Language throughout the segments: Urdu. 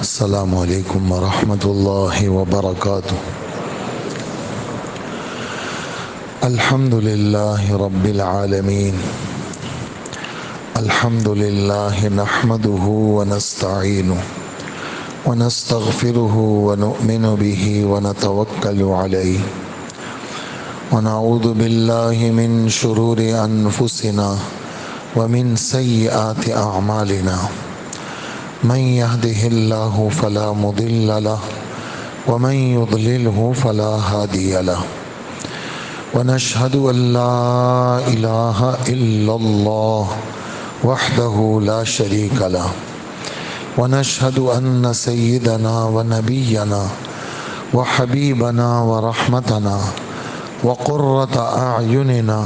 السلام علیکم ورحمۃ اللہ وبرکاتہ۔ الحمد للہ رب العالمین، الحمد للہ نحمده ونستعینہ ونستغفرہ ونؤمن بہ ونتوکل علیہ ونعوذ باللہ من شرور انفسنا ومن سیئات اعمالنا، من يهده الله فلا مضل له ومن يضلله فلا هادي له، ونشهد أن لا إله إلا الله وحده لا شريك له، ونشهد أن سيدنا ونبينا وحبيبنا ورحمتنا وقرة أعيننا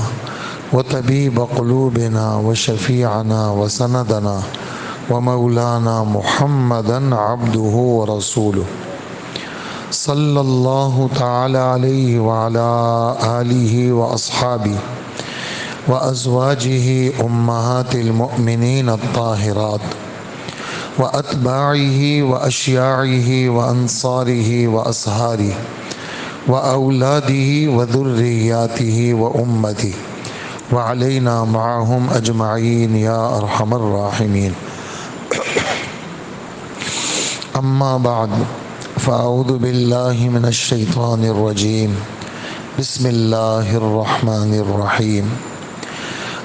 وطبيب قلوبنا وشفيعنا وسندنا ومولانا محمدا عبده ورسوله صلی اللہ تعالی علیہ وعلى آلہ وأصحابہ وأزواجہ أمہات المؤمنین الطاہرات وأتباعہ وأشیاعہ وأنصارہ وأصہارہ وأولادہ وذریاتہ وأمتہ وعلینا معهم أجمعین یا ارحم الراحمین۔ اما بعد فاعوذ باللہ من الشیطان الرجیم، بسم اللہ الرحمن الرحیم۔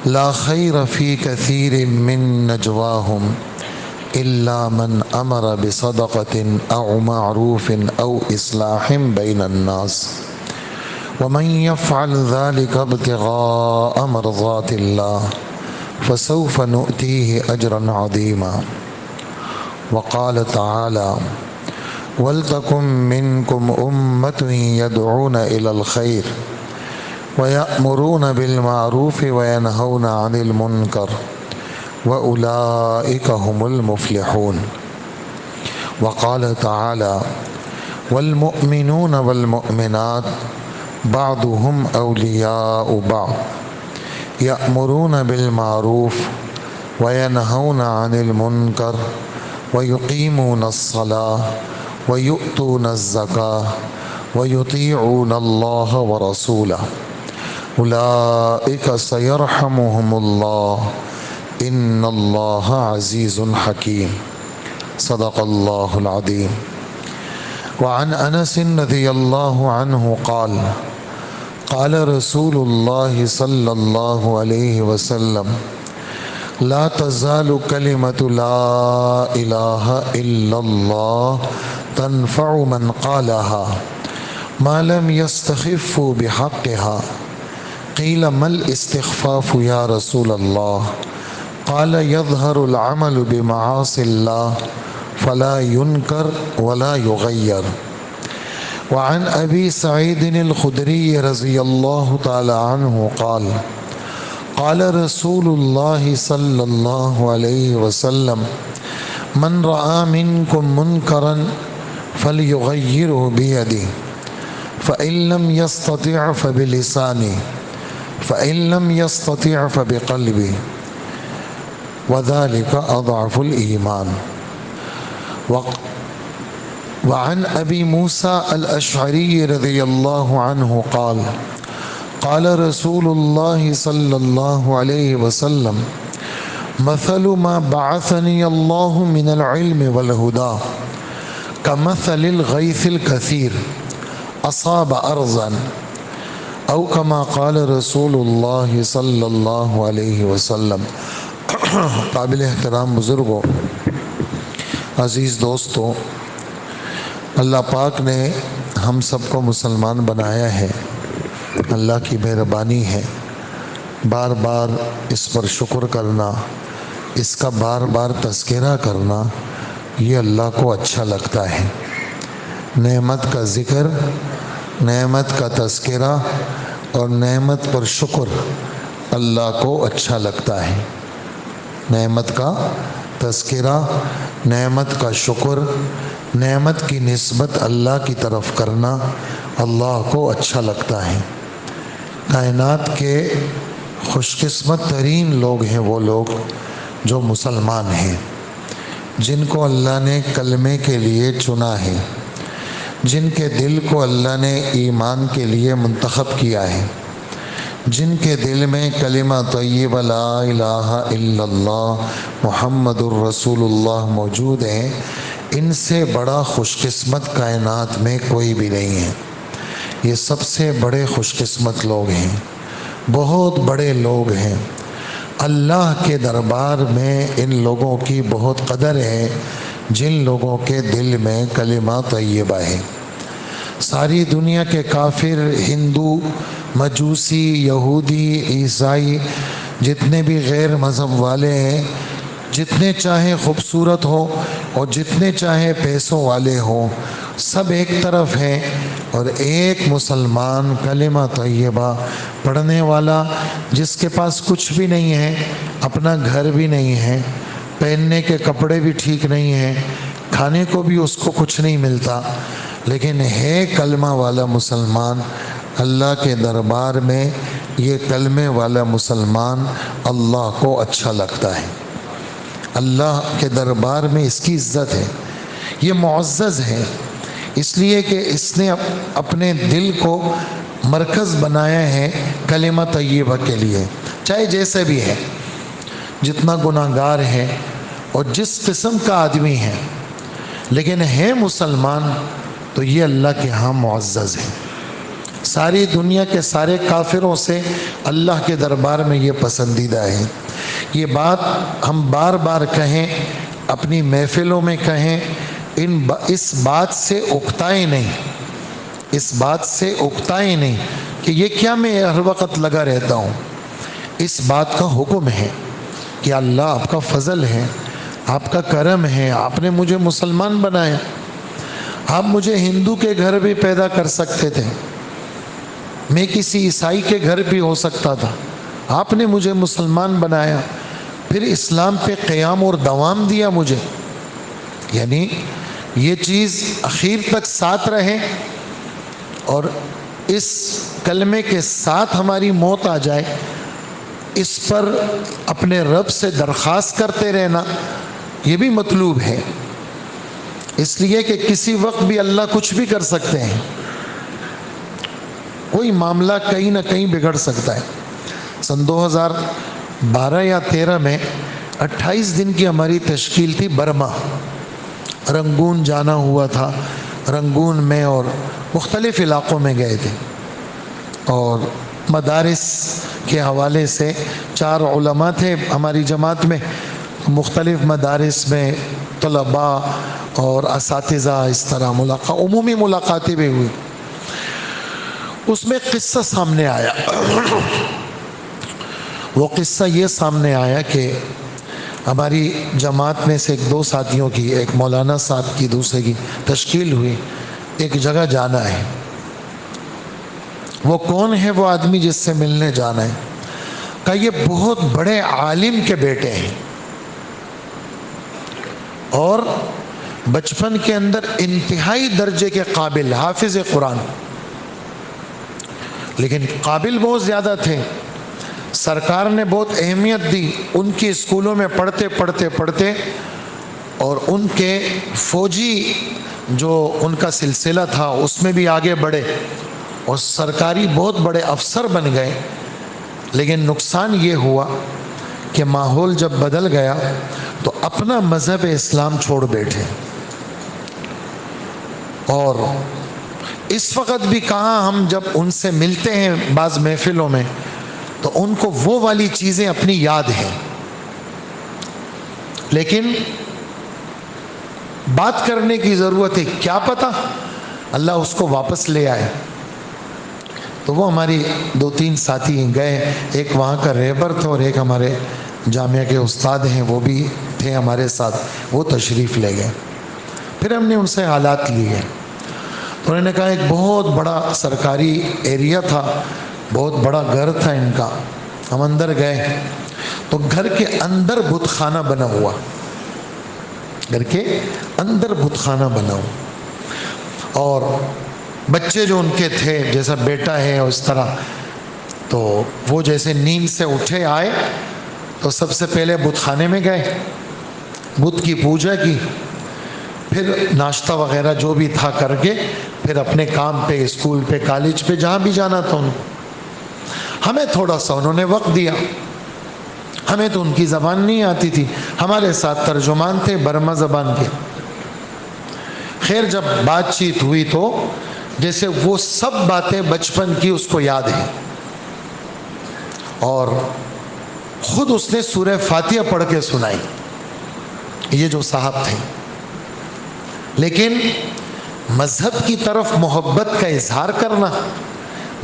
لا خیر فی کثیر من نجواہم الا من امر بصدقۃ او معروف او اصلاح بین الناس، ومن يفعل ذلك ابتغاء مرضات اللہ فسوف نؤتیہ اجرا عظیما۔ وقال تعالى وَلْتَكُن مِّنكُمْ أُمَّةٌ يَدْعُونَ إِلَى الْخَيْرِ وَيَأْمُرُونَ بِالْمَعْرُوفِ وَيَنْهَوْنَ عَنِ الْمُنكَرِ وَأُولَئِكَ هُمُ الْمُفْلِحُونَ۔ وقال تعالى وَالْمُؤْمِنُونَ وَالْمُؤْمِنَاتُ بَعْضُهُمْ أَوْلِيَاءُ بَعْضٍ يَأْمُرُونَ بِالْمَعْرُوفِ وَيَنْهَوْنَ عَنِ الْمُنكَرِ وَيُقِيمُونَ الصَّلَاةَ وَيُؤْتُونَ الزَّكَاةَ وَيُطِيعُونَ اللَّهَ وَرَسُولَهُ أُولَئِكَ سَيَرْحَمُهُمُ اللَّهُ إِنَّ اللَّهَ عَزِيزٌ حَكِيمٌ۔ صدق اللہ العظیم۔ وعن انس رضی اللہ عنہ قال قال رسول اللہ صلی اللہ علیہ وسلم لا تزال کلمۃ لا الہ الا اللہ تنفع من قالها ما لم يستخفوا بحقها قیل ما الاستخفاف یا رسول اللہ قال يظهر العمل بمعاصی اللہ فلا ينکر ولا يغیر۔ وعن ابی سعید الخدری رضی اللہ تعالی عنہ قال قال رسول اللہ صلی اللہ علیہ وسلم من رأى منکم منکرا فلیغیرہ بیدہ فإن لم يستطع فبلسانہ فإن لم يستطع فبقلبہ وذلك أضعف الإيمان۔ وعن ابی موسیٰ الاشعری رضی اللہ عنہ قال قال رسول اللہ صلی اللہ علیہ وسلم مثل ما بعثنی اللہ من العلم والہدى کمثل الغیث الکثیر اصاب ارضا او کما قال رسول اللہ صلی اللہ علیہ وسلم۔ قابل احترام بزرگوں، عزیز دوستوں، اللہ پاک نے ہم سب کو مسلمان بنایا ہے، اللہ کی مہربانی ہے۔ بار بار اس پر شکر کرنا، اس کا بار بار تذکرہ کرنا، یہ اللہ کو اچھا لگتا ہے۔ نعمت کا ذکر، نعمت کا تذکرہ اور نعمت پر شکر اللہ کو اچھا لگتا ہے۔ نعمت کا تذکرہ، نعمت کا شکر، نعمت کی نسبت اللہ کی طرف کرنا اللہ کو اچھا لگتا ہے۔ کائنات کے خوش قسمت ترین لوگ ہیں وہ لوگ جو مسلمان ہیں، جن کو اللہ نے کلمے کے لیے چنا ہے، جن کے دل کو اللہ نے ایمان کے لیے منتخب کیا ہے، جن کے دل میں کلمہ طیبہ لا الہ الا اللہ محمد الرسول اللہ موجود ہے، ان سے بڑا خوش قسمت کائنات میں کوئی بھی نہیں ہے۔ یہ سب سے بڑے خوش قسمت لوگ ہیں، بہت بڑے لوگ ہیں۔ اللہ کے دربار میں ان لوگوں کی بہت قدر ہے جن لوگوں کے دل میں کلمہ طیبہ ہے۔ ساری دنیا کے کافر، ہندو، مجوسی، یہودی، عیسائی، جتنے بھی غیر مذہب والے ہیں، جتنے چاہے خوبصورت ہو اور جتنے چاہے پیسوں والے ہوں، سب ایک طرف ہیں، اور ایک مسلمان کلمہ طیبہ پڑھنے والا جس کے پاس کچھ بھی نہیں ہے، اپنا گھر بھی نہیں ہے، پہننے کے کپڑے بھی ٹھیک نہیں ہیں، کھانے کو بھی اس کو کچھ نہیں ملتا، لیکن ہے کلمہ والا مسلمان، اللہ کے دربار میں یہ کلمے والا مسلمان اللہ کو اچھا لگتا ہے۔ اللہ کے دربار میں اس کی عزت ہے، یہ معزز ہے، اس لیے کہ اس نے اپنے دل کو مرکز بنایا ہے کلمہ طیبہ کے لیے، چاہے جیسے بھی ہے، جتنا گناہ گار ہے اور جس قسم کا آدمی ہے، لیکن ہے مسلمان تو یہ اللہ کے ہاں معزز ہے۔ ساری دنیا کے سارے کافروں سے اللہ کے دربار میں یہ پسندیدہ ہے۔ یہ بات ہم بار بار کہیں، اپنی محفلوں میں کہیں، اس بات سے اکتائیں نہیں، اس بات سے اکتائیں نہیں کہ یہ کیا میں ہر وقت لگا رہتا ہوں۔ اس بات کا حکم ہے کہ اللہ آپ کا فضل ہے، آپ کا کرم ہے، آپ نے مجھے مسلمان بنایا۔ آپ مجھے ہندو کے گھر بھی پیدا کر سکتے تھے، میں کسی عیسائی کے گھر بھی ہو سکتا تھا، آپ نے مجھے مسلمان بنایا، پھر اسلام پہ قیام اور دوام دیا مجھے، یعنی یہ چیز اخیر تک ساتھ رہے اور اس کلمے کے ساتھ ہماری موت آ جائے، اس پر اپنے رب سے درخواست کرتے رہنا، یہ بھی مطلوب ہے، اس لیے کہ کسی وقت بھی اللہ کچھ بھی کر سکتے ہیں، کوئی معاملہ کہیں نہ کہیں بگڑ سکتا ہے۔ سن 2012 یا 13 میں 28 دن کی ہماری تشکیل تھی برما، رنگون جانا ہوا تھا، رنگون میں اور مختلف علاقوں میں گئے تھے، اور مدارس کے حوالے سے 4 علماء تھے ہماری جماعت میں، مختلف مدارس میں طلباء اور اساتذہ، اس طرح عمومی ملاقاتیں بھی ہوئی۔ اس میں قصہ سامنے آیا، وہ قصہ یہ سامنے آیا کہ ہماری جماعت میں سے 2 ساتھیوں کی، ایک مولانا صاحب کی، دوسرے کی تشکیل ہوئی، ایک جگہ جانا ہے۔ وہ کون ہے وہ آدمی جس سے ملنے جانا ہے؟ کہا یہ بہت بڑے عالم کے بیٹے ہیں، اور بچپن کے اندر انتہائی درجے کے قابل، حافظ قرآن، لیکن قابل بہت زیادہ تھے۔ سرکار نے بہت اہمیت دی، ان کی اسکولوں میں پڑھتے اور ان کے فوجی جو ان کا سلسلہ تھا اس میں بھی آگے بڑھے اور سرکاری بہت بڑے افسر بن گئے، لیکن نقصان یہ ہوا کہ ماحول جب بدل گیا تو اپنا مذہب اسلام چھوڑ بیٹھے، اور اس وقت بھی کہاں ہم جب ان سے ملتے ہیں بعض محفلوں میں تو ان کو وہ والی چیزیں اپنی یاد ہیں، لیکن بات کرنے کی ضرورت ہے، کیا پتہ اللہ اس کو واپس لے آئے۔ تو وہ ہماری 2-3 ساتھی گئے، ایک وہاں کا رہبر تھا اور ایک ہمارے جامعہ کے استاد ہیں، وہ بھی تھے ہمارے ساتھ، وہ تشریف لے گئے۔ پھر ہم نے ان سے حالات لیے، تو انہوں نے کہا ایک بہت بڑا سرکاری ایریا تھا، بہت بڑا گھر تھا ان کا، ہم اندر گئے تو گھر کے اندر بت خانہ بنا ہوا، گھر کے اندر بت خانہ بنا ہوا، اور بچے جو ان کے تھے، جیسا بیٹا ہے اس طرح، تو وہ جیسے نیند سے اٹھے آئے تو سب سے پہلے بت خانے میں گئے، بت کی پوجا کی، پھر ناشتہ وغیرہ جو بھی تھا کر کے پھر اپنے کام پہ، اسکول پہ، کالج پہ، جہاں بھی جانا تھا ان کو۔ ہمیں تھوڑا سا انہوں نے وقت دیا، ہمیں تو ان کی زبان نہیں آتی تھی، ہمارے ساتھ ترجمان تھے برما زبان کے۔ خیر جب بات چیت ہوئی تو جیسے وہ سب باتیں بچپن کی اس کو یاد ہیں، اور خود اس نے سورہ فاتحہ پڑھ کے سنائی، یہ جو صاحب تھے۔ لیکن مذہب کی طرف محبت کا اظہار کرنا،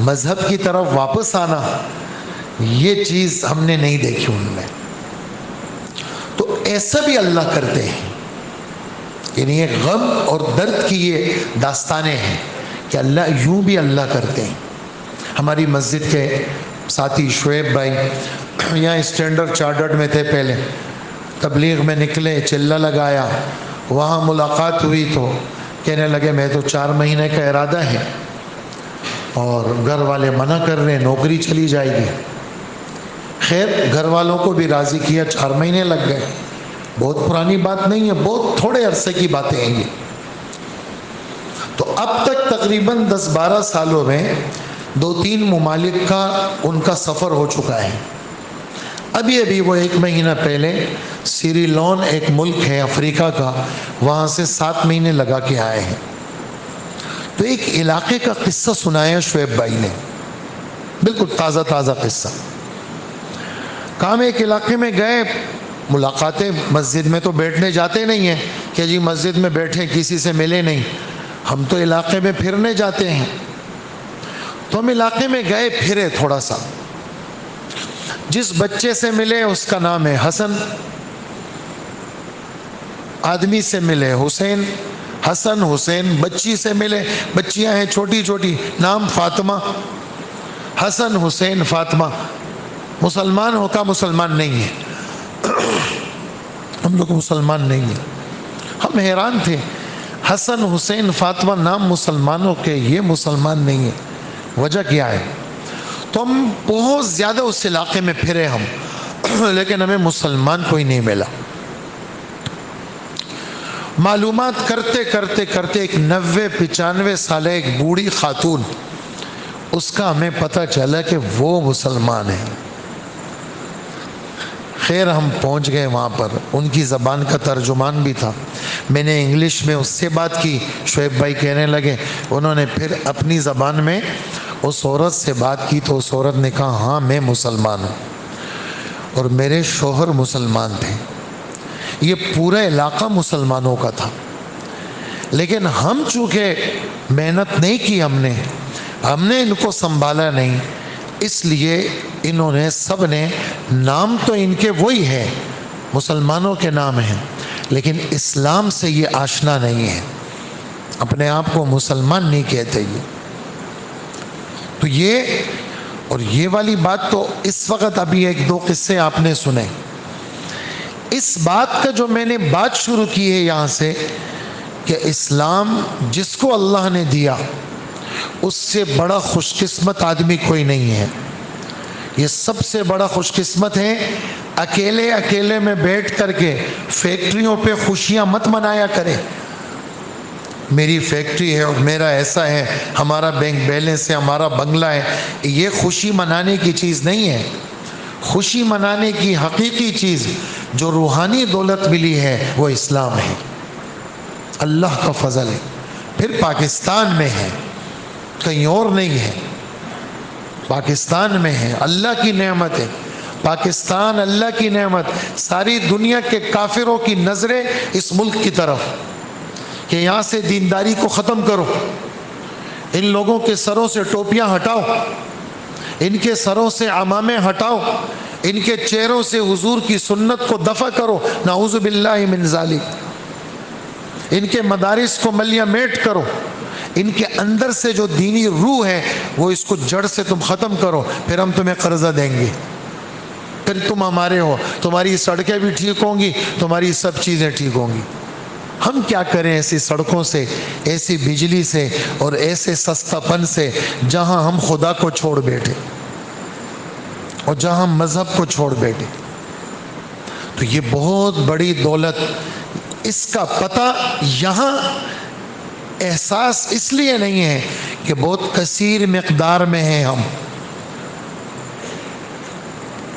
مذہب کی طرف واپس آنا، یہ چیز ہم نے نہیں دیکھی ان میں۔ تو ایسا بھی اللہ کرتے ہیں، یعنی یہ غم اور درد کی یہ داستانیں ہیں کہ اللہ یوں بھی اللہ کرتے ہیں۔ ہماری مسجد کے ساتھی شعیب بھائی یہاں اسٹینڈرڈ چارٹرڈ میں تھے، پہلے تبلیغ میں نکلے، چلہ لگایا، وہاں ملاقات ہوئی تو کہنے لگے میں تو 4 مہینے کا ارادہ ہے اور گھر والے منع کر رہے ہیں، نوکری چلی جائے گی۔ خیر گھر والوں کو بھی راضی کیا، 4 مہینے لگ گئے، بہت پرانی بات نہیں ہے، بہت تھوڑے عرصے کی باتیں ہیں یہ۔ تو اب تک تقریباً 10-12 سالوں میں 2-3 ممالک کا ان کا سفر ہو چکا ہے۔ ابھی وہ 1 مہینہ پہلے سیری لون ایک ملک ہے افریقہ کا، وہاں سے 7 مہینے لگا کے آئے ہیں۔ تو ایک علاقے کا قصہ سنایا شعیب بھائی نے، بالکل تازہ قصہ۔ کام ایک علاقے میں گئے، ملاقاتیں، مسجد میں تو بیٹھنے جاتے نہیں ہیں کہ جی مسجد میں بیٹھے کسی سے ملے نہیں، ہم تو علاقے میں پھرنے جاتے ہیں۔ تو ہم علاقے میں گئے، پھرے تھوڑا سا، جس بچے سے ملے اس کا نام ہے حسن، آدمی سے ملے حسین، حسن حسین، بچی سے ملے، بچیاں ہیں چھوٹی چھوٹی، نام فاطمہ، حسن حسین فاطمہ۔ مسلمان ہو کا مسلمان نہیں ہے، ہم لوگ مسلمان نہیں ہیں۔ ہم حیران تھے، حسن حسین فاطمہ نام مسلمانوں کے، یہ مسلمان نہیں ہے، وجہ کیا ہے؟ تو ہم بہت زیادہ اس علاقے میں پھرے ہم، لیکن ہمیں مسلمان کوئی نہیں ملا۔ معلومات کرتے کرتے ایک 90-95 سالہ ایک بوڑھی خاتون، اس کا ہمیں پتہ چلا کہ وہ مسلمان ہے۔ خیر ہم پہنچ گئے وہاں پر، ان کی زبان کا ترجمان بھی تھا، میں نے انگلش میں اس سے بات کی، شعیب بھائی کہنے لگے، انہوں نے پھر اپنی زبان میں اس عورت سے بات کی تو اس عورت نے کہا ہاں میں مسلمان ہوں اور میرے شوہر مسلمان تھے۔ یہ پورا علاقہ مسلمانوں کا تھا، لیکن ہم چونکہ محنت نہیں کی، ہم نے ان کو سنبھالا نہیں، اس لیے انہوں نے سب نے نام تو ان کے وہی ہے، مسلمانوں کے نام ہیں، لیکن اسلام سے یہ آشنا نہیں ہے، اپنے آپ کو مسلمان نہیں کہتے یہ۔ تو یہ والی بات تو اس وقت ابھی 1-2 قصے آپ نے سنے۔ اس بات کا جو میں نے بات شروع کی ہے یہاں سے کہ اسلام جس کو اللہ نے دیا اس سے بڑا خوش قسمت آدمی کوئی نہیں ہے۔ یہ سب سے بڑا خوش قسمت ہے، اکیلے میں بیٹھ کر کے فیکٹریوں پہ خوشیاں مت منایا کرے، میری فیکٹری ہے اور میرا ایسا ہے، ہمارا بینک بیلنس ہے، ہمارا بنگلہ ہے، یہ خوشی منانے کی چیز نہیں ہے۔ خوشی منانے کی حقیقی چیز جو روحانی دولت ملی ہے وہ اسلام ہے، اللہ کا فضل ہے، پھر پاکستان میں ہے، کہیں اور نہیں ہے، پاکستان میں ہے، اللہ کی نعمت ہے، پاکستان اللہ کی نعمت۔ ساری دنیا کے کافروں کی نظریں اس ملک کی طرف کہ یہاں سے دینداری کو ختم کرو، ان لوگوں کے سروں سے ٹوپیاں ہٹاؤ، ان کے سروں سے عمامے ہٹاؤ، ان کے چہروں سے حضور کی سنت کو دفع کرو، نعوذ باللہ من ذالک، ان کے مدارس کو ملیہ میٹ کرو، ان کے اندر سے جو دینی روح ہے وہ اس کو جڑ سے تم ختم کرو، پھر ہم تمہیں قرضہ دیں گے، پھر تم ہمارے ہو، تمہاری سڑکیں بھی ٹھیک ہوں گی، تمہاری سب چیزیں ٹھیک ہوں گی۔ ہم کیا کریں ایسی سڑکوں سے، ایسی بجلی سے اور ایسے سستا پن سے جہاں ہم خدا کو چھوڑ بیٹھے اور جہاں ہم مذہب کو چھوڑ بیٹھے۔ تو یہ بہت بڑی دولت، اس کا پتہ یہاں احساس اس لیے نہیں ہے کہ بہت کثیر مقدار میں ہیں ہم.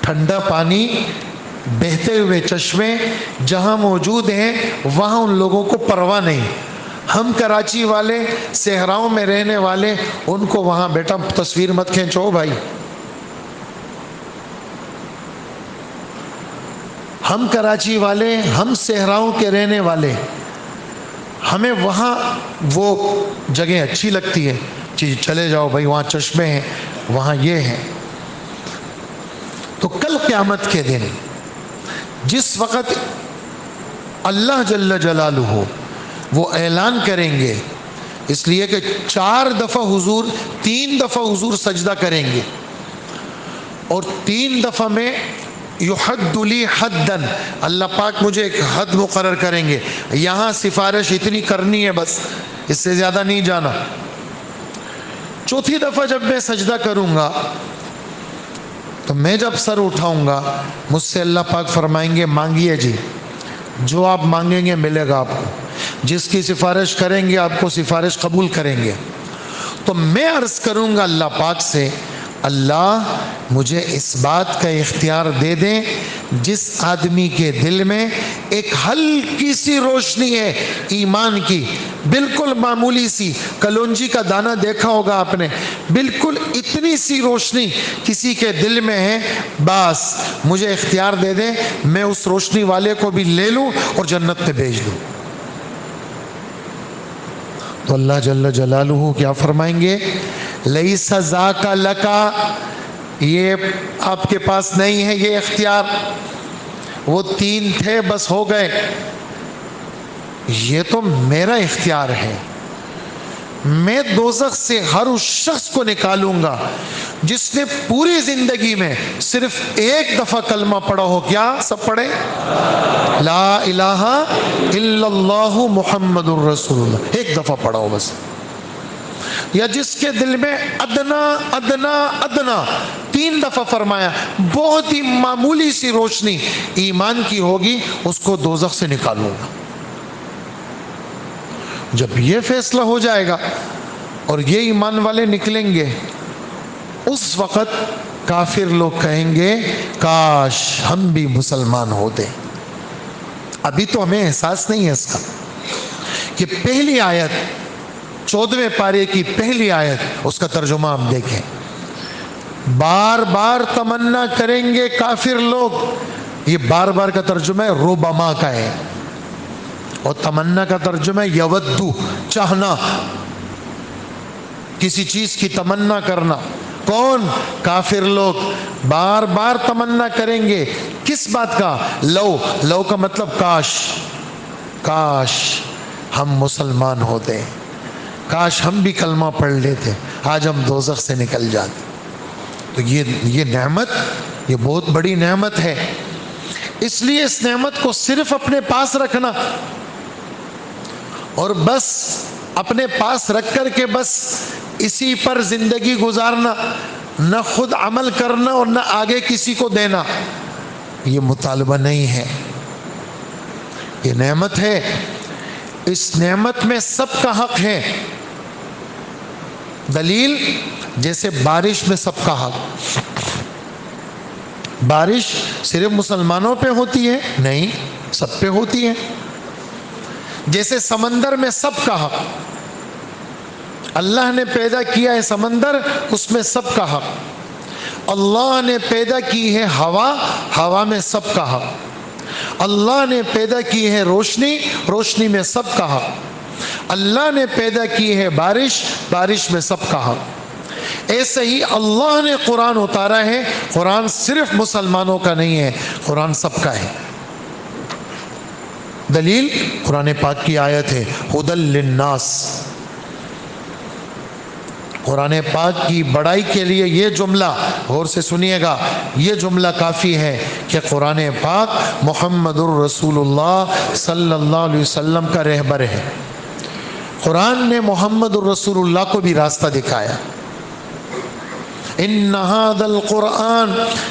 ٹھنڈا پانی، بہتے ہوئے چشمے جہاں موجود ہیں وہاں ان لوگوں کو پرواہ نہیں. ہم کراچی والے، صحراؤں میں رہنے والے، ان کو وہاں بیٹا تصویر مت کھینچو بھائی. ہم کراچی والے، ہم صحراؤں کے رہنے والے، ہمیں وہاں وہ جگہ اچھی لگتی ہے، چلے جاؤ بھائی وہاں چشمے ہیں، وہاں یہ ہیں. تو کل قیامت کے دن جس وقت اللہ جل جلالہ وہ اعلان کریں گے، اس لیے کہ 4 دفعہ حضور، 3 دفعہ حضور سجدہ کریں گے، اور 3 دفعہ میں یحد لی حدن، اللہ پاک مجھے ایک حد مقرر کریں گے، یہاں سفارش اتنی کرنی ہے بس، اس سے زیادہ نہیں جانا. 4تھی دفعہ جب میں سجدہ کروں گا تو میں جب سر اٹھاؤں گا، مجھ سے اللہ پاک فرمائیں گے مانگیے جی، جو آپ مانگیں گے ملے گا آپ کو، جس کی سفارش کریں گے آپ کو سفارش قبول کریں گے. تو میں عرض کروں گا اللہ پاک سے، اللہ مجھے اس بات کا اختیار دے دیں جس آدمی کے دل میں ایک ہلکی سی روشنی ہے ایمان کی، بالکل معمولی سی، کلونجی کا دانہ دیکھا ہوگا آپ نے، بالکل اتنی سی روشنی کسی کے دل میں ہے، بس مجھے اختیار دے دیں میں اس روشنی والے کو بھی لے لوں اور جنت میں بھیج دوں. تو اللہ جل جلالہ کیا فرمائیں گے؟ لیس ذاک لکا، یہ آپ کے پاس نہیں ہے یہ اختیار، وہ 3 تھے بس ہو گئے، یہ تو میرا اختیار ہے. میں دوزخ سے ہر اس شخص کو نکالوں گا جس نے پوری زندگی میں صرف 1 دفعہ کلمہ پڑھا ہو. کیا سب پڑھے؟ لا الہ الا اللہ محمد الرسول اللہ، 1 دفعہ پڑھا ہو بس. یا جس کے دل میں ادنا ادنا ادنا، 3 دفعہ فرمایا، بہت ہی معمولی سی روشنی ایمان کی ہوگی، اس کو دوزخ سے نکالوں گا. جب یہ فیصلہ ہو جائے گا اور یہ ایمان والے نکلیں گے، اس وقت کافر لوگ کہیں گے کاش ہم بھی مسلمان ہوتے. ابھی تو ہمیں احساس نہیں ہے اس کا کہ پہلی آیت 14ویں پارے کی پہلی آیت، اس کا ترجمہ آپ دیکھیں، بار بار تمنا کریں گے کافر لوگ. یہ بار بار کا ترجمہ ہے ربما کا ہے، اور تمنا کا ترجمہ ہے یودو، چاہنا، کسی چیز کی تمنا کرنا. کون؟ کافر لوگ بار بار تمنا کریں گے. کس بات کا؟ لو، لو کا مطلب کاش، کاش ہم مسلمان ہوتے، کاش ہم بھی کلمہ پڑھ لیتے، آج ہم دوزخ سے نکل جاتے. تو یہ نعمت، یہ بہت بڑی نعمت ہے. اس لیے اس نعمت کو صرف اپنے پاس رکھنا اور بس اپنے پاس رکھ کر کے بس اسی پر زندگی گزارنا، نہ خود عمل کرنا اور نہ آگے کسی کو دینا، یہ مطالبہ نہیں ہے. یہ نعمت ہے، اس نعمت میں سب کا حق ہے. دلیل جیسے بارش میں سب کا حق. بارش صرف مسلمانوں پہ ہوتی ہے؟ نہیں، سب پہ ہوتی ہے. جیسے سمندر میں سب کا حق، اللہ نے پیدا کیا ہے سمندر، اس میں سب کا حق. اللہ نے پیدا کی ہے ہوا، ہوا میں سب کا حق. اللہ نے پیدا کی ہے روشنی، روشنی میں سب کا حق. اللہ نے پیدا کی ہے بارش، بارش میں سب کا حق. ایسے ہی اللہ نے قرآن اتارا ہے، قرآن صرف مسلمانوں کا نہیں ہے، قرآن سب کا ہے. دلیل قرآن پاک کی آیت ہے ہدی للناس. قرآن پاک کی بڑائی کے لیے یہ جملہ غور سے سنیے گا، یہ جملہ کافی ہے کہ قرآن پاک محمد الرسول اللہ صلی اللہ علیہ وسلم کا رہبر ہے. قرآن نے محمد الرسول اللہ کو بھی راستہ دکھایا. ان ھذا القرآن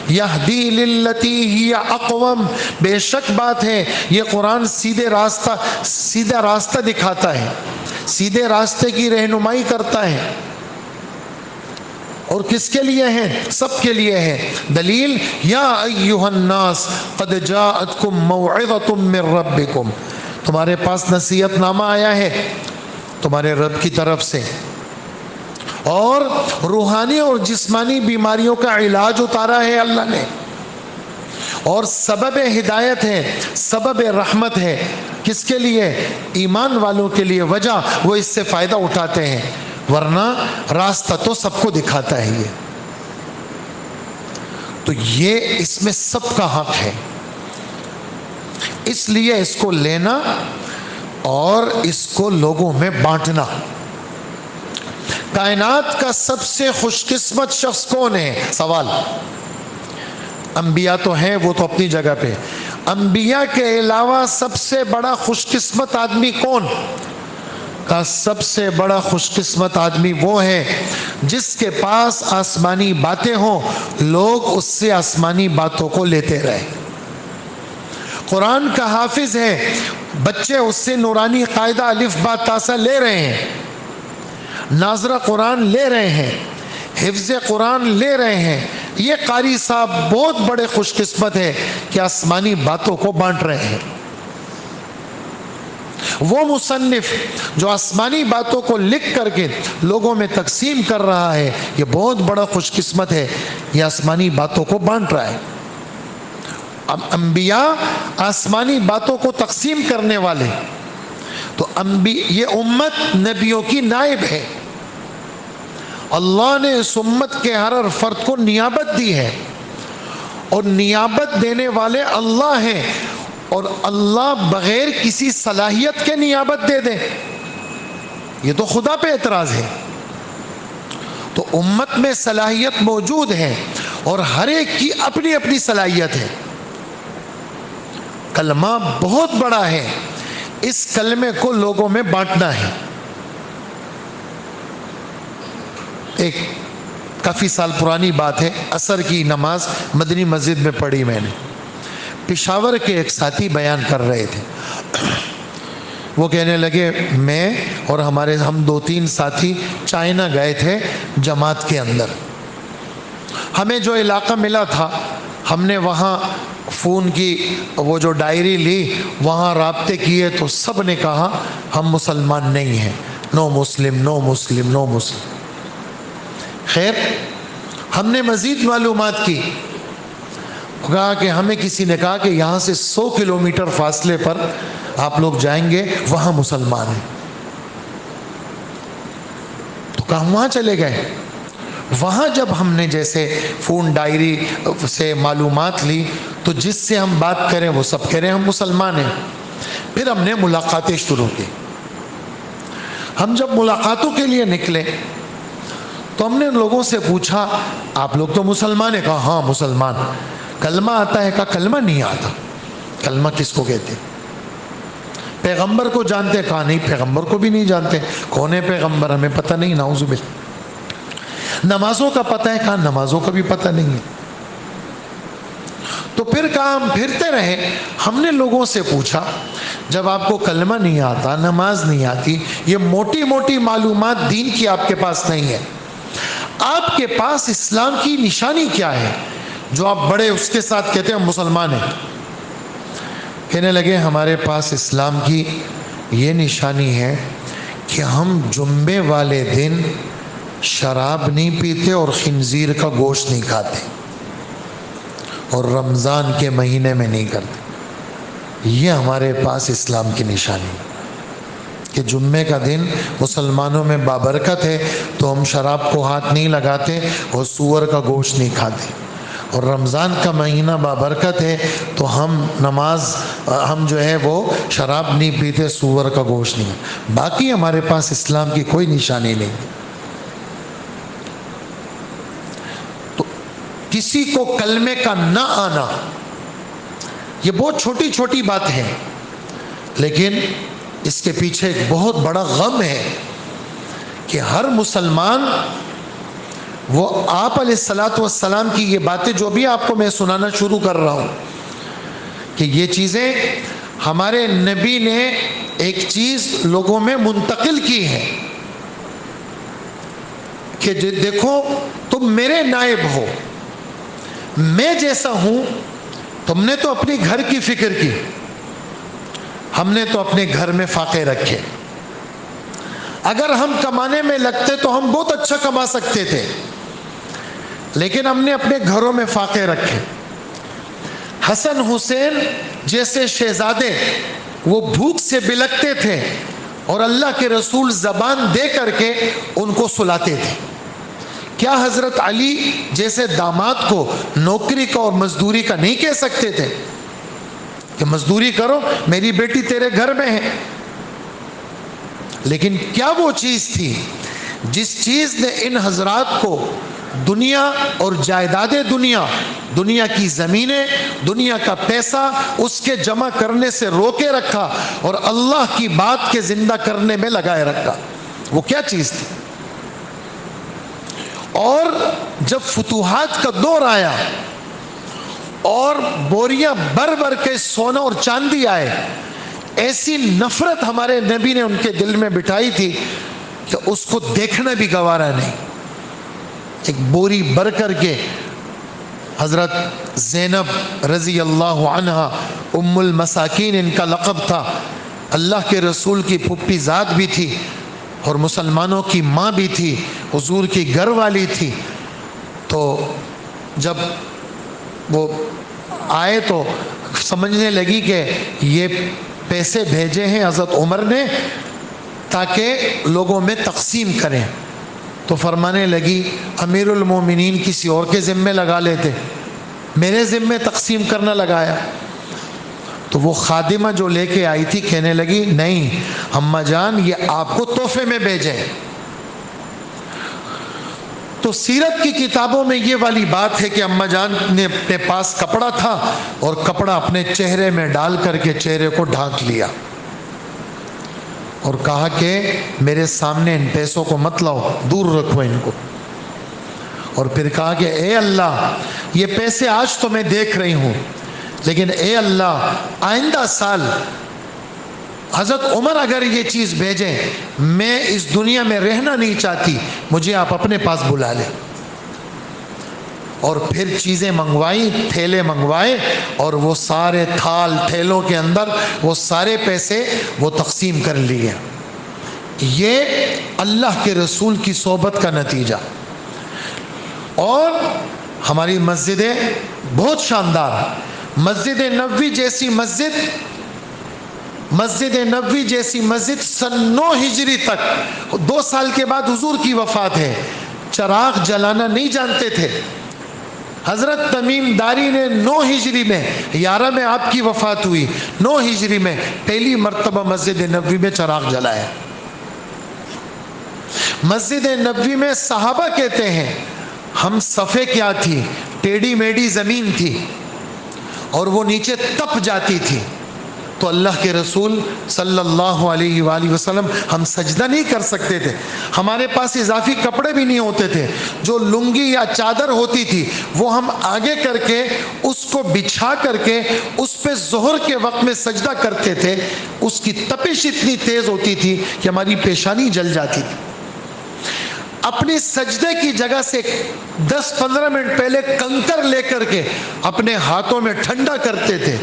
یہدی للتی ہی اقوم، بے شک بات ہے یہ قرآن سیدھا راستہ دکھاتا ہے، سیدھے راستے کی رہنمائی کرتا ہے۔ اور کس کے لیے ہے؟ سب کے لیے ہے۔ دلیل، یا ایھا الناس قد جاءتکم موعظۃ من ربکم، تمہارے پاس نصیحت نامہ آیا ہے تمہارے رب کی طرف سے، اور روحانی اور جسمانی بیماریوں کا علاج اتارا ہے اللہ نے، اور سبب ہدایت ہے، سبب رحمت ہے۔ کس کے لیے؟ ایمان والوں کے لیے، وجہ وہ اس سے فائدہ اٹھاتے ہیں، ورنہ راستہ تو سب کو دکھاتا ہے یہ۔ تو یہ اس میں سب کا حق ہے، اس لیے اس کو لینا اور اس کو لوگوں میں بانٹنا۔ کائنات کا سب سے خوش قسمت شخص کون ہے؟ سوال۔ انبیاء تو ہیں، وہ تو اپنی جگہ پہ، انبیاء کے علاوہ سب سے بڑا خوش قسمت آدمی کون؟ کا سب سے بڑا خوش قسمت آدمی وہ ہے جس کے پاس آسمانی باتیں ہوں، لوگ اس سے آسمانی باتوں کو لیتے رہے۔ قرآن کا حافظ ہے، بچے اس سے نورانی قاعدہ الف با تا سا لے رہے ہیں، ناظرہ قرآن لے رہے ہیں، حفظ قرآن لے رہے ہیں، یہ قاری صاحب بہت بڑے خوش قسمت ہے کہ آسمانی باتوں کو بانٹ رہے ہیں۔ وہ مصنف جو آسمانی باتوں کو لکھ کر کے لوگوں میں تقسیم کر رہا ہے، یہ بہت بڑا خوش قسمت ہے، یہ آسمانی باتوں کو بانٹ رہا ہے۔ اب انبیاء آسمانی باتوں کو تقسیم کرنے والے، تو یہ امت نبیوں کی نائب ہے، اللہ نے اس امت کے ہر فرد کو نیابت دی ہے، اور نیابت دینے والے اللہ ہیں، اور اللہ بغیر کسی صلاحیت کے نیابت دے دے یہ تو خدا پہ اعتراض ہے۔ تو امت میں صلاحیت موجود ہے، اور ہر ایک کی اپنی اپنی صلاحیت ہے۔ کلمہ بہت بڑا ہے، اس کلمے کو لوگوں میں بانٹنا ہے۔ ایک کافی سال پرانی بات ہے، عصر کی نماز مدنی مسجد میں پڑھی میں نے، پشاور کے ایک ساتھی بیان کر رہے تھے، وہ کہنے لگے میں اور ہم 2-3 ساتھی چائنا گئے تھے جماعت کے اندر، ہمیں جو علاقہ ملا تھا ہم نے وہاں فون کی وہ جو ڈائری لی، وہاں رابطے کیے، تو سب نے کہا ہم مسلمان نہیں ہیں، نو مسلم نو مسلم نو مسلم۔ خیر ہم نے مزید معلومات کی، کہا کہ ہمیں کسی نے کہا کہ یہاں سے 100 کلومیٹر فاصلے پر آپ لوگ جائیں گے، وہاں مسلمان ہیں۔ تو کہا وہاں چلے گئے، وہاں جب ہم نے جیسے فون ڈائری سے معلومات لی، تو جس سے ہم بات کریں وہ سب کہہ رہے ہیں ہم مسلمان ہیں۔ پھر ہم نے ملاقاتیں شروع کی، ہم جب ملاقاتوں کے لیے نکلے تو ہم نے لوگوں سے پوچھا آپ لوگ تو مسلمان ہیں؟ کہا ہاں مسلمان۔ کلمہ آتا ہے؟ کہا کلمہ نہیں آتا۔ کلمہ کس کو کہتے؟ پیغمبر کو جانتے؟ کہا نہیں پیغمبر کو بھی نہیں جانتے، کون ہے پیغمبر ہمیں پتہ نہیں، نعوذ باللہ۔ نمازوں کا پتہ ہے؟ کہا نمازوں کا بھی پتہ نہیں ہے۔ تو پھر کہا ہم پھرتے رہے، ہم نے لوگوں سے پوچھا جب آپ کو کلمہ نہیں آتا، نماز نہیں آتی، یہ موٹی موٹی معلومات دین کی آپ کے پاس نہیں ہے، آپ کے پاس اسلام کی نشانی کیا ہے جو آپ بڑے اس کے ساتھ کہتے ہیں ہم مسلمان ہیں؟ کہنے لگے ہمارے پاس اسلام کی یہ نشانی ہے کہ ہم جمعے والے دن شراب نہیں پیتے اور خنزیر کا گوشت نہیں کھاتے، اور رمضان کے مہینے میں نہیں کرتے۔ یہ ہمارے پاس اسلام کی نشانی ہے کہ جمعے کا دن مسلمانوں میں بابرکت ہے تو ہم شراب کو ہاتھ نہیں لگاتے اور سور کا گوشت نہیں کھاتے، اور رمضان کا مہینہ بابرکت ہے تو ہم جو ہے وہ شراب نہیں پیتے، سور کا گوشت نہیں۔ باقی ہمارے پاس اسلام کی کوئی نشانی نہیں۔ تو کسی کو کلمے کا نہ آنا یہ بہت چھوٹی چھوٹی بات ہے، لیکن اس کے پیچھے ایک بہت بڑا غم ہے کہ ہر مسلمان وہ آپ علیہ الصلاۃ والسلام کی یہ باتیں جو بھی آپ کو میں سنانا شروع کر رہا ہوں کہ یہ چیزیں ہمارے نبی نے ایک چیز لوگوں میں منتقل کی ہے کہ دیکھو تم میرے نائب ہو، میں جیسا ہوں، تم نے تو اپنی گھر کی فکر کی، ہم نے تو اپنے گھر میں فاقے رکھے، اگر ہم کمانے میں لگتے تو ہم بہت اچھا کما سکتے تھے، لیکن ہم نے اپنے گھروں میں فاقے رکھے۔ حسن حسین جیسے شہزادے وہ بھوک سے بلکتے تھے اور اللہ کے رسول زبان دے کر کے ان کو سلاتے تھے۔ کیا حضرت علی جیسے داماد کو نوکری کا اور مزدوری کا نہیں کہہ سکتے تھے کہ مزدوری کرو، میری بیٹی تیرے گھر میں ہے؟ لیکن کیا وہ چیز تھی جس چیز نے ان حضرات کو دنیا اور جائیداد دنیا کی زمینیں، دنیا کا پیسہ اس کے جمع کرنے سے روکے رکھا اور اللہ کی بات کے زندہ کرنے میں لگائے رکھا؟ وہ کیا چیز تھی؟ اور جب فتوحات کا دور آیا اور بوریاں بھر بھر کے سونا اور چاندی آئے، ایسی نفرت ہمارے نبی نے ان کے دل میں بٹھائی تھی کہ اس کو دیکھنا بھی گوارا نہیں۔ ایک بوری بھر کر کے حضرت زینب رضی اللہ عنہا، ام المساکین ان کا لقب تھا، اللہ کے رسول کی پھپھی ذات بھی تھی اور مسلمانوں کی ماں بھی تھی، حضور کی گھر والی تھی۔ تو جب وہ آئے تو سمجھنے لگی کہ یہ پیسے بھیجے ہیں حضرت عمر نے تاکہ لوگوں میں تقسیم کریں، تو فرمانے لگی امیر المومنین کسی اور کے ذمے لگا لیتے، میرے ذمے تقسیم کرنا لگایا۔ تو وہ خادمہ جو لے کے آئی تھی کہنے لگی نہیں اماں جان، یہ آپ کو تحفے میں بھیجے۔ تو سیرت کی کتابوں میں یہ والی بات ہے کہ اماں جان نے اپنے پاس کپڑا تھا اور کپڑا اپنے چہرے میں ڈال کر کے چہرے کو ڈھانک لیا اور کہا کہ میرے سامنے ان پیسوں کو مت لاؤ، دور رکھو ان کو۔ اور پھر کہا کہ اے اللہ، یہ پیسے آج تو میں دیکھ رہی ہوں، لیکن اے اللہ آئندہ سال حضرت عمر اگر یہ چیز بھیجیں، میں اس دنیا میں رہنا نہیں چاہتی، مجھے آپ اپنے پاس بلا لیں۔ اور پھر چیزیں منگوائی، تھیلے منگوائے اور وہ سارے تھال تھیلوں کے اندر وہ سارے پیسے وہ تقسیم کر لیے۔ یہ اللہ کے رسول کی صحبت کا نتیجہ۔ اور ہماری مسجدیں بہت شاندار، مسجد نبوی جیسی مسجد سن 9 ہجری تک، 2 سال کے بعد حضور کی وفات ہے، چراغ جلانا نہیں جانتے تھے۔ حضرت تمیم داری نے 9 ہجری میں 11 میں آپ کی وفات ہوئی، 9 ہجری میں پہلی مرتبہ مسجد نبوی میں چراغ جلایا۔ مسجد نبوی میں صحابہ کہتے ہیں ہم صفے کیا تھی، ٹیڑھی میڑھی زمین تھی اور وہ نیچے تپ جاتی تھی، تو اللہ کے رسول صلی اللہ علیہ وآلہ وسلم ہم سجدہ نہیں کر سکتے تھے، ہمارے پاس اضافی کپڑے بھی نہیں ہوتے تھے، جو لنگی یا چادر ہوتی تھی وہ ہم آگے کر کے اس کو بچھا کر کے اس پہ ظہر کے وقت میں سجدہ کرتے تھے۔ اس کی تپش اتنی تیز ہوتی تھی کہ ہماری پیشانی جل جاتی تھی۔ اپنی سجدے کی جگہ سے 10-15 منٹ پہلے کنکر لے کر کے اپنے ہاتھوں میں ٹھنڈا کرتے تھے،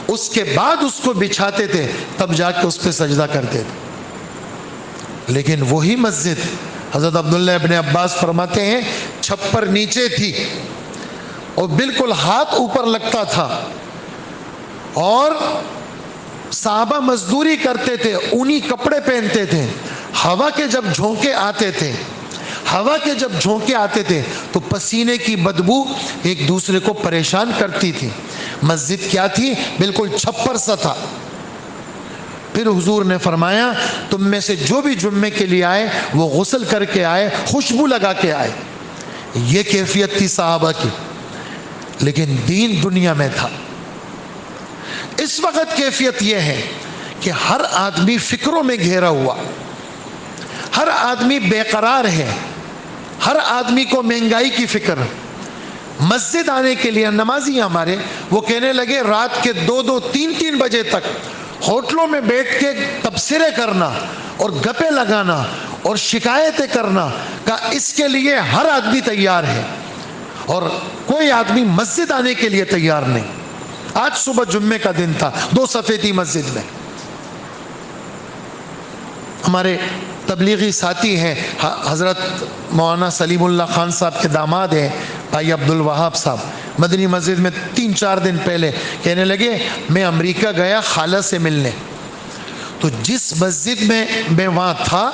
اس کے بعد اس کو بچھاتے تھے، تب جا کے اس پہ سجدہ کرتے تھے۔ لیکن وہی مسجد حضرت عبداللہ ابن عباس فرماتے ہیں چھپر نیچے تھی اور بالکل ہاتھ اوپر لگتا تھا، اور صحابہ مزدوری کرتے تھے، اونی کپڑے پہنتے تھے، ہوا کے جب جھونکے آتے تھے تو پسینے کی بدبو ایک دوسرے کو پریشان کرتی تھی۔ مسجد کیا تھی؟ بالکل چھپر سا تھا۔ پھر حضور نے فرمایا تم میں سے جو بھی جمعے کے لیے آئے وہ غسل کر کے آئے، خوشبو لگا کے آئے۔ یہ کیفیت تھی صحابہ کی، لیکن دین دنیا میں تھا۔ اس وقت کیفیت یہ ہے کہ ہر آدمی فکروں میں گھیرا ہوا، ہر آدمی بے قرار ہے، ہر آدمی کو مہنگائی کی فکر. مسجد آنے کے لیے نمازی ہمارے وہ کہنے لگے رات کے 2-3 بجے تک ہوٹلوں میں بیٹھ کے تبصرے کرنا اور گپے لگانا اور شکایتیں کرنا کا اس کے لیے ہر آدمی تیار ہے اور کوئی آدمی مسجد آنے کے لیے تیار نہیں. آج صبح جمعے کا دن تھا, 2 صفحے تھی مسجد میں. ہمارے تبلیغی ساتھی ہیں حضرت مولانا سلیم اللہ خان صاحب کے داماد ہیں بھائی عبد الوہاب صاحب, مدنی مسجد میں 3-4 دن پہلے کہنے لگے میں امریکہ گیا خالہ سے ملنے, تو جس مسجد میں وہاں تھا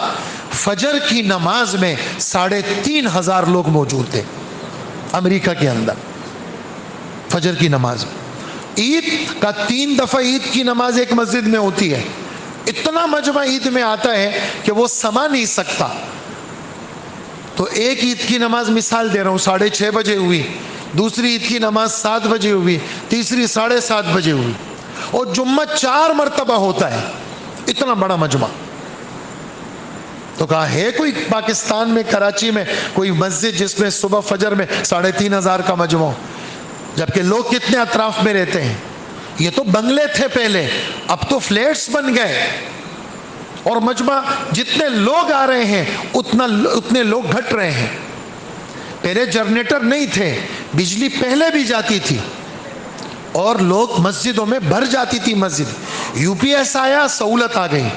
فجر کی نماز میں 3,500 لوگ موجود تھے امریکہ کے اندر. فجر کی نماز میں عید کا 3 دفعہ عید کی نماز ایک مسجد میں ہوتی ہے, اتنا مجمع عید میں آتا ہے کہ وہ سما نہیں سکتا. تو ایک عید کی نماز مثال دے رہا ہوں 6:30 بجے ہوئی, دوسری عید کی نماز 7 بجے ہوئی, تیسری 7:30 بجے ہوئی, اور جمعہ 4 مرتبہ ہوتا ہے, اتنا بڑا مجمع. تو کہا ہے کوئی پاکستان میں کراچی میں کوئی مسجد جس میں صبح فجر میں 3,500 کا مجمع ہو, جبکہ لوگ کتنے اطراف میں رہتے ہیں. یہ تو بنگلے تھے پہلے, اب تو فلیٹس بن گئے, اور مجمع جتنے لوگ آ رہے ہیں اتنے لوگ گھٹ رہے ہیں. پہلے جنریٹر نہیں تھے, بجلی پہلے بھی جاتی تھی اور لوگ مسجدوں میں بھر جاتی تھی مسجد. یو پی ایس آیا, سہولت آ گئی,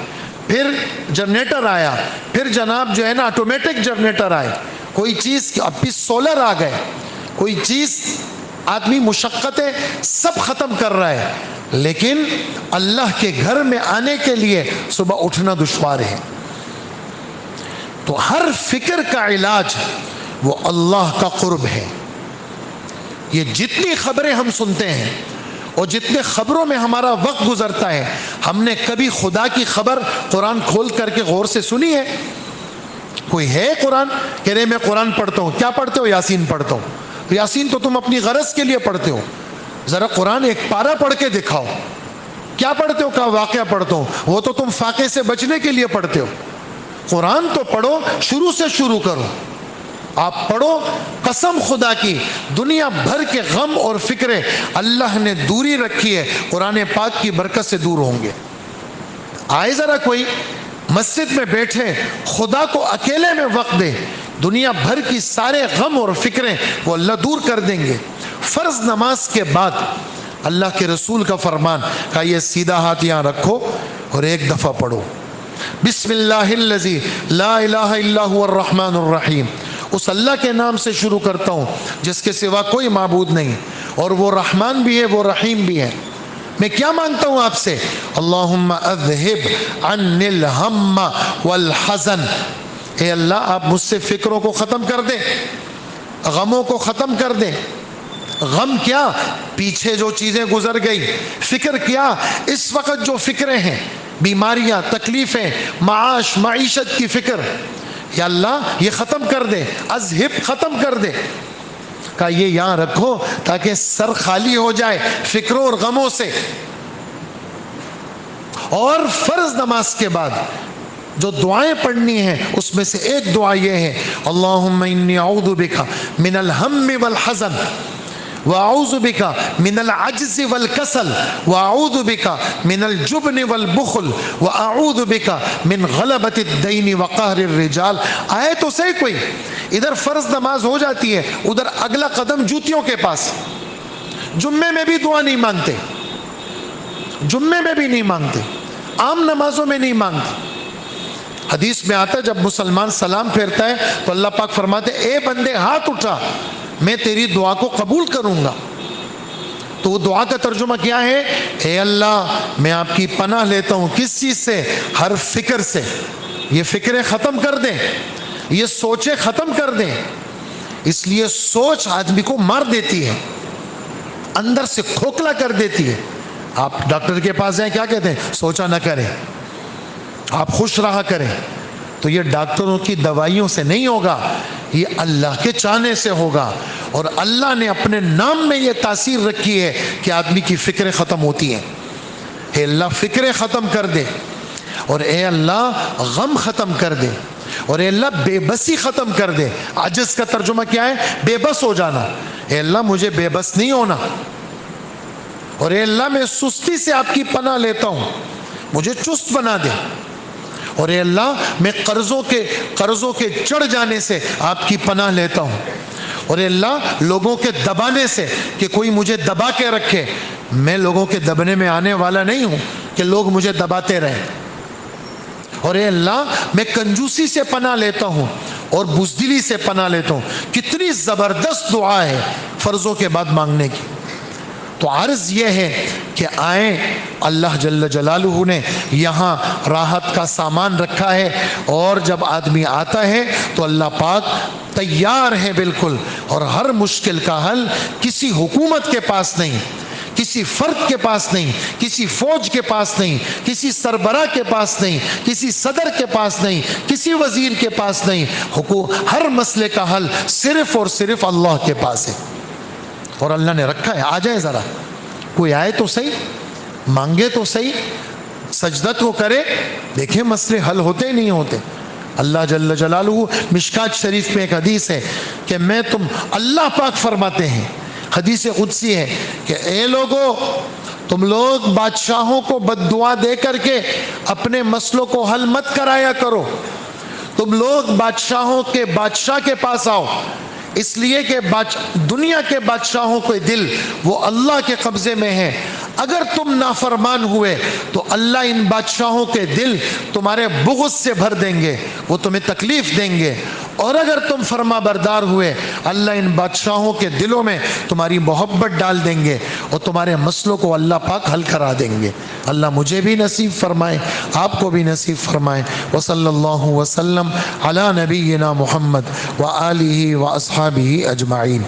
پھر جنریٹر آیا, پھر جناب جو ہے نا آٹومیٹک جنریٹر آئے, کوئی چیز, اب بھی سولر آ گئے, کوئی چیز آدمی مشقتیں سب ختم کر رہا ہے, لیکن اللہ کے گھر میں آنے کے لیے صبح اٹھنا دشوار ہے. تو ہر فکر کا علاج وہ اللہ کا قرب ہے. یہ جتنی خبریں ہم سنتے ہیں اور جتنے خبروں میں ہمارا وقت گزرتا ہے, ہم نے کبھی خدا کی خبر قرآن کھول کر کے غور سے سنی ہے؟ کوئی ہے قرآن کہہ رہے میں قرآن پڑھتا ہوں, کیا پڑھتے ہو؟ یاسین پڑھتا ہوں. یاسین تو تم اپنی غرض کے لیے پڑھتے ہو, ذرا قرآن ایک پارہ پڑھ کے دکھاؤ. کیا پڑھتے ہو؟ کہا واقعہ پڑھتا ہوں. وہ تو تم فاقے سے بچنے کے لیے پڑھتے ہو. قرآن تو پڑھو, شروع سے شروع کرو. آپ پڑھو, قسم خدا کی دنیا بھر کے غم اور فکریں اللہ نے دوری رکھی ہے, قرآن پاک کی برکت سے دور ہوں گے. آئے ذرا کوئی مسجد میں بیٹھے, خدا کو اکیلے میں وقت دے, دنیا بھر کی سارے غم اور فکریں وہ اللہ دور کر دیں گے. فرض نماز کے بعد اللہ کے رسول کا فرمان کہ یہ سیدھا ہاتھ یہاں رکھو اور ایک دفعہ پڑھو بسم اللہ الذی لا الہ الا هو الرحمن الرحیم. اس اللہ کے نام سے شروع کرتا ہوں جس کے سوا کوئی معبود نہیں, اور وہ رحمان بھی ہے وہ رحیم بھی ہے. میں کیا مانگتا ہوں آپ سے؟ اللہم اذہب عنی الہم والحزن. اے اللہ آپ مجھ سے فکروں کو ختم کر دیں, غموں کو ختم کر دیں. غم کیا؟ پیچھے جو چیزیں گزر گئی. فکر کیا؟ اس وقت جو فکریں ہیں, بیماریاں, تکلیفیں, معاش, معیشت کی فکر, یا اللہ یہ ختم کر دے. اذہب ختم کر دے. کہا یہ یہاں رکھو تاکہ سر خالی ہو جائے فکروں اور غموں سے. اور فرض نماز کے بعد جو دعائیں پڑھنی ہیں اس میں سے ایک دعا یہ ہے, اللہم انی اعوذ بک من الہم والحزن وَأَعُوذُ بِكَ مِنَ الْعَجْزِ وَالْكَسَلِ وَأَعُوذُ بِكَ مِنَ الْجُبْنِ وَالْبُخْلِ وَأَعُوذُ بِكَ مِنْ غَلَبَةِ الدَّيْنِ وَقَهْرِ الرِّجَالِ. آئے تو صحیح کوئی, ادھر فرض نماز ہو جاتی ہے, ادھر اگلا قدم جوتیوں کے پاس. جمعے میں بھی دعا نہیں مانگتے, جمعے میں بھی نہیں مانگتے, عام نمازوں میں نہیں مانگتے. حدیث میں آتا ہے جب مسلمان سلام پھیرتا ہے تو اللہ پاک فرماتے اے بندے ہاتھ اٹھا, میں تیری دعا کو قبول کروں گا. تو وہ دعا کا ترجمہ کیا ہے؟ اے اللہ میں آپ کی پناہ لیتا ہوں. کس چیز سے؟ ہر فکر سے. یہ فکریں ختم کر دیں, یہ سوچیں ختم کر دیں. اس لیے سوچ آدمی کو مار دیتی ہے, اندر سے کھوکھلا کر دیتی ہے. آپ ڈاکٹر کے پاس جائیں, کیا کہتے ہیں؟ سوچا نہ کریں, آپ خوش رہا کریں. تو یہ ڈاکٹروں کی دوائیوں سے نہیں ہوگا, یہ اللہ کے چاہنے سے ہوگا. اور اللہ نے اپنے نام میں یہ تاثیر رکھی ہے کہ آدمی کی فکریں ختم ہوتی ہیں. اے اللہ فکریں ختم کر دے, اور اے اللہ غم ختم کر دے. اور اے اللہ بے بسی ختم کر دے. عجز کا ترجمہ کیا ہے؟ بے بس ہو جانا. اے اللہ مجھے بے بس نہیں ہونا. اور اے اللہ میں سستی سے آپ کی پناہ لیتا ہوں, مجھے چست بنا دے. اور اے اللہ میں قرضوں کے چڑھ جانے سے آپ کی پناہ لیتا ہوں. اور اے اللہ لوگوں کے دبانے سے, کہ کوئی مجھے دبا کے رکھے, میں لوگوں کے دبنے میں آنے والا نہیں ہوں کہ لوگ مجھے دباتے رہیں. اور اے اللہ میں کنجوسی سے پناہ لیتا ہوں اور بزدلی سے پناہ لیتا ہوں. کتنی زبردست دعا ہے فرضوں کے بعد مانگنے کی. تو عرض یہ ہے کہ آئیں, اللہ جل جلالہ نے یہاں راحت کا سامان رکھا ہے, اور جب آدمی آتا ہے تو اللہ پاک تیار ہے بالکل. اور ہر مشکل کا حل کسی حکومت کے پاس نہیں, کسی فرد کے پاس نہیں, کسی فوج کے پاس نہیں, کسی سربراہ کے پاس نہیں, کسی صدر کے پاس نہیں, کسی وزیر کے پاس نہیں. ہر مسئلے کا حل صرف اور صرف اللہ کے پاس ہے, اور اللہ نے رکھا ہے. آ جائے ذرا, کوئی آئے تو صحیح, مانگے تو صحیح, سجدہ تو کرے, دیکھیں مسئلے حل ہوتے ہی نہیں ہوتے. اللہ جل جلالہ, مشکات شریف میں ایک حدیث ہے کہ اللہ پاک فرماتے ہیں, حدیث قدسی ہے کہ اے لوگو, تم لوگ بادشاہوں کو بد دعا دے کر کے اپنے مسئلوں کو حل مت کرایا کرو. تم لوگ بادشاہ کے پاس آؤ, اس لیے کہ دنیا کے بادشاہوں کے دل وہ اللہ کے قبضے میں ہے. اگر تم نافرمان ہوئے تو اللہ ان بادشاہوں کے دل تمہارے بغض سے بھر دیں گے, وہ تمہیں تکلیف دیں گے. اور اگر تم فرما بردار ہوئے, اللہ ان بادشاہوں کے دلوں میں تمہاری محبت ڈال دیں گے, اور تمہارے مسئلوں کو اللہ پاک حل کرا دیں گے. اللہ مجھے بھی نصیب فرمائے, آپ کو بھی نصیب فرمائے. وصلی اللہ وسلم علی نبینا محمد وآلہ واصحابہ اجمعین.